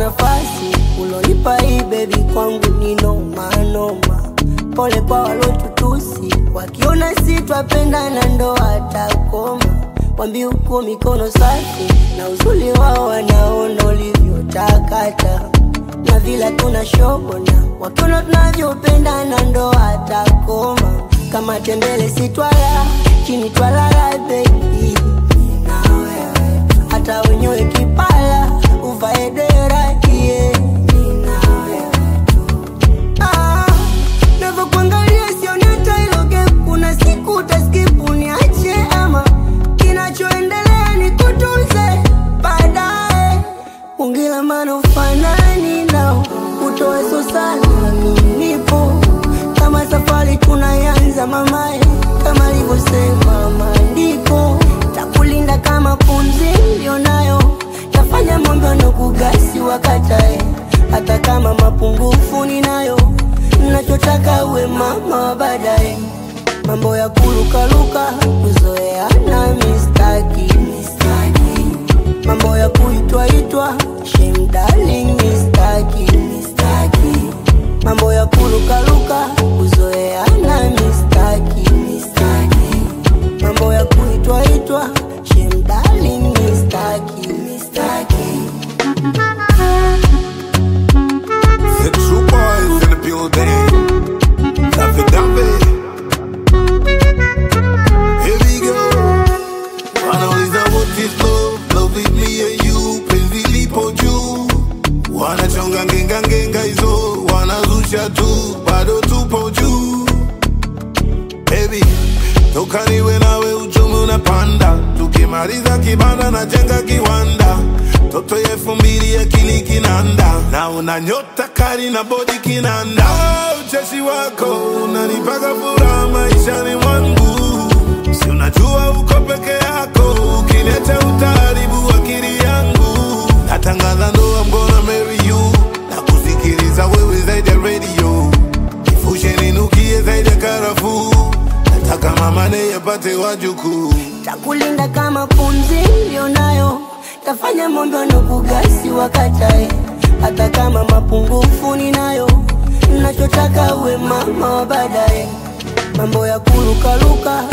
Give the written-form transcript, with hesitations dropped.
nafasi ulonipa hii baby kwangu ni noma noma. Pole kwa walotutusi, wakiona si twapendana ndo watakoma. Wambi uko mikono safi, na uzuri wao wanaona ulivyotakata. Na vila tunashobona, wakiona tunavyopendana ndo watakoma. Kama tembele si twala, chini twalala baby. Na wewe, hata wenyewe kipala, uvae dera yeah. Na wewe never kuangalia sioni hata iloge. Kuna siku utaskipu niache ama kinachoendelea ni kutunze baadaye. Ungila maana ufanani nao, utoe so sana mimi nipo. Kama safari tunayanza mamae, kama alivyosema maandiko. Takulinda kama pumzi nilionayo, tafanya mambo na kugasi wakatae. Hata kama mapungufu ninayo, nachotaka uwe mama wa baadaye. Mambo ya kurukaruka, kuzoeana mistaki. Mambo ya kuitwa shame darling mistaki. Mambo ya kurukaruka, kuzoeana mistaki. Mambo ya kuitwa shame darling mistaki. The true boys in the building. David. Here we go. Wanauliza what is love? Love is me and you. Penzi lipo juu. Wanachonga ngenga hizo. Wanazusha tu. Bado tupo juu. Baby, toka niwe nawe uchumi unapanda. Tukimaliza kibanda na jenga kiwanda. Toto ya 2000 akili kinanda. Na una nyota kali na body kinanda. Ucheshi wako unanipaga furaha maishani mwangu. Si unajua uko peke yako, ukiniacha utaharibu akili yangu. Natangaza ndoa, I'm gonna marry you. Na kusikiliza wewe zaidi ya radio. Kifushe ninukie zaidi ya karafuu. Nataka mama naye apate wajukuu. Takulinda kama pumzi nilionayo, tafanya mambo na kugasi wakatae. Hata kama mapungufu ninayo, nachotaka uwe mama wa baadaye. Mambo ya kurukaruka,